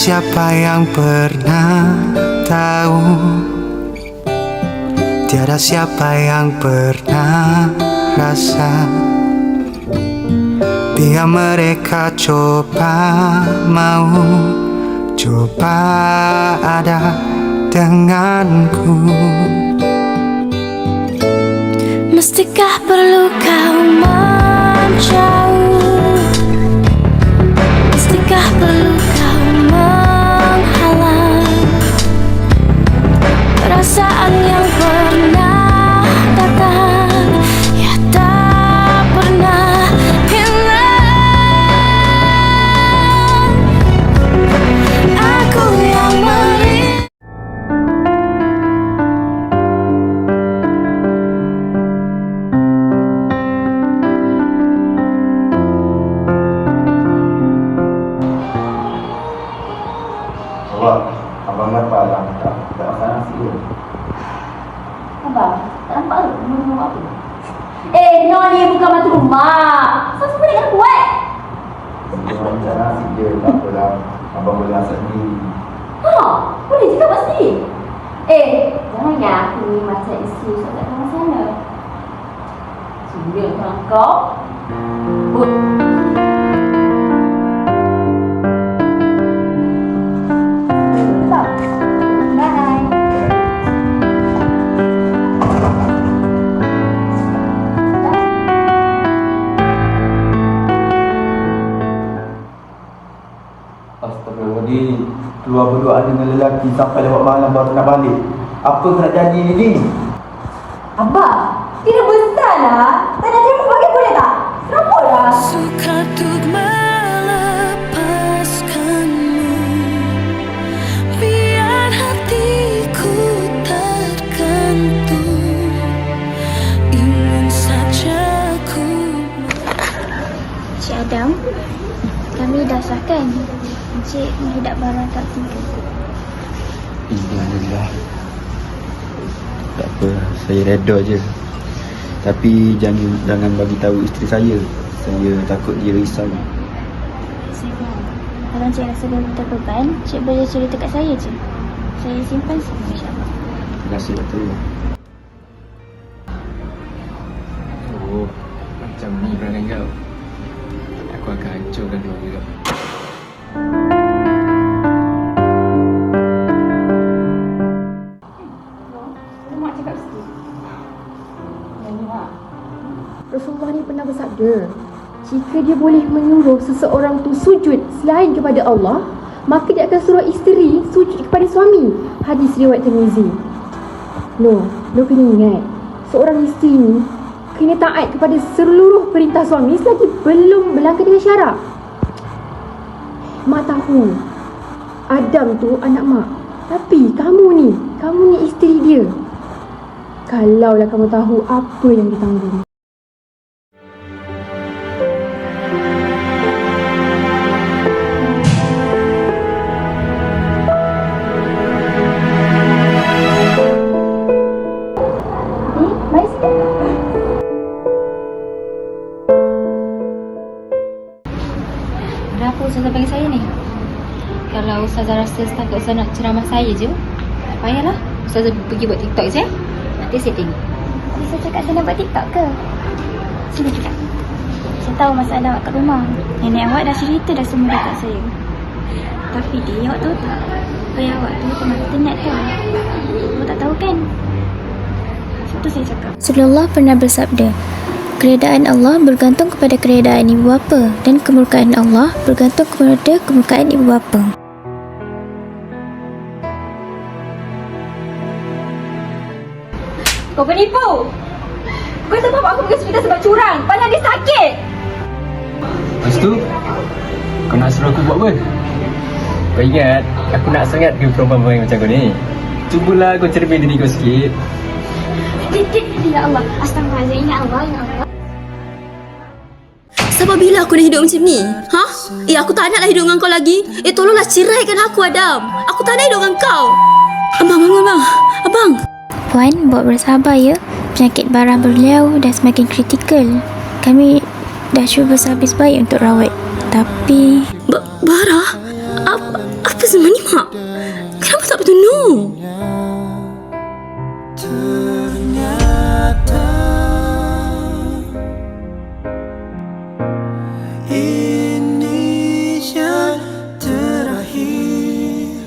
siapa yang pernah tahu, tiada siapa yang pernah rasa. Biar mereka coba mau, coba ada denganku. Mestikah perlu kau menjauh? Mestikah perlu kau menghalang perasaan yang pernah datang, ya tak pernah hilang. Aku yang merindu. Abang dapat lah. Tak masak nasi ke? Abang, tak nampak ke? Minum apa? Noh ni bukan matu rumah. Kenapa boleh kena buat? Abang masak nasi je. Tak apalah. Abang boleh masak sendiri. Boleh juga pasti. Jangan ingat aku ni macam isteri Ustaz kat rumah sana. Sudah kalau kau. Astagfirullahaladzim. Keluar berdoa dengan lelaki sampai lewat malam baru nak balik. Apa kena jadi ni? Abang, tidak besar lah. Tak nak tengok bagi boleh tak? Kenapa lah? Suka untuk melepaskanmu, biar hatiku tergantung, ingin saja ku. Cik Adam, kami dah sahkan. Encik menghidap barang tak tinggal. Alhamdulillah. Tak apa, saya reda je. Tapi jangan bagi tahu isteri saya. Saya takut dia risau. Saya faham. Kalau Encik rasa terbeban, Encik boleh cerita kat saya je. Saya simpan semua, insyaAllah. Terima kasih, Datuk. Oh, macam ni perangai kau. Aku akan hancurkan dia juga. Mak cakap sikit. Rasulullah ni pernah bersabda, jika dia boleh menyuruh seseorang tu sujud selain kepada Allah, maka dia akan suruh isteri sujud kepada suami. Hadis riwayat Tirmizi. Lo kena ingat, seorang isteri ni kena taat kepada seluruh perintah suami selagi belum berlangkah dengan syarak. Mak tahu Adam tu anak mak, tapi kamu ni isteri dia. Kalaulah kamu tahu apa yang ditanggung. Mari sikit. Kenapa Ustazah panggil saya ni? Kalau Ustazah rasa setakat Ustazah nak ceramah saya je, tak payahlah. Ustazah pergi buat TikTok je. Nanti saya tengok. Saya cakap saya nak buat TikTok ke? Sini cakap. Saya tahu masalah awak kat rumah. Nenek awak dah cerita dah semua dekat saya. Tapi dia, awak tahu tak? Ayah awak tu pernah internet tau. Awak tak tahu kan? Sebab tu saya cakap. Rasulullah pernah bersabda, keredaan Allah bergantung kepada keredaan ibu bapa dan kemurkaan Allah bergantung kepada kemurkaan ibu bapa. Kau penipu. Kau kata bapak aku pergi hospital sebab curang. Padahal dia sakit. Lepas tu, kau nak suruh aku buat apa? Kau ingat, aku nak sangat ke perempuan macam kau ni? Cubalah kau cermin diri kau sikit. Ya Allah. Astagfirullahaladzim. Ya Allah. Ya Allah. Sampai bila aku nak hidup macam ni? Ha? Aku tak naklah hidup dengan kau lagi. Tolonglah ceraikan aku, Adam. Aku tak nak hidup dengan kau. Abang, bangun bang. Abang. Puan, buat bersabar ya. Penyakit Bara beliau dah semakin kritikal. Kami dah cuba sehabis baik untuk rawat. Tapi... Bara? Apa semua ni, Mak? Kenapa tak bertemu? Ternyata ini yang terakhir.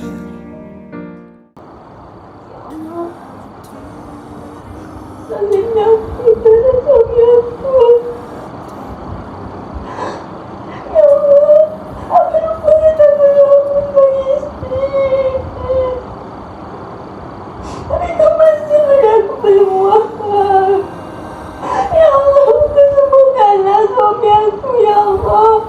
Salihnya kita dan suami aku. Ya Allah, apa lupa kata beliau aku sebagai isteri. Mereka masih beri aku peluang. Ya Allah, kesembuhkanlah suami aku, Ya Allah.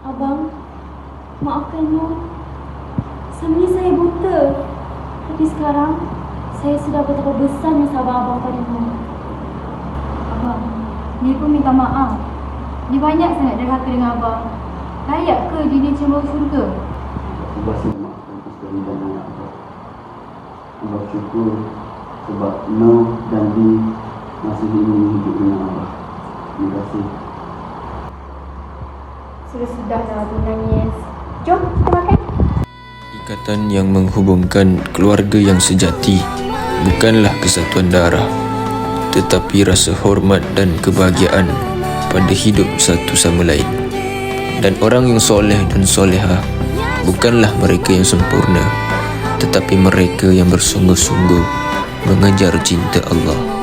Abang, maafkan Nur. Selama ni saya buta. Tapi sekarang, saya sudah betapa besarnya sabar abang pada Nur. Abang, dia pun minta maaf. Dia banyak sangat derhaka dengan abang. Layak ke dia ni cemburu syurga? Aku rasa maafkan isteri dan anak abang. Allah syukur sebab Nur dan Di masih ingin hidup dengan abang. Terima kasih. Sudah menangis. Jom kita makan. Ikatan yang menghubungkan keluarga yang sejati bukanlah kesatuan darah, tetapi rasa hormat dan kebahagiaan pada hidup satu sama lain. Dan orang yang soleh dan solehah bukanlah mereka yang sempurna, tetapi mereka yang bersungguh-sungguh mengejar cinta Allah.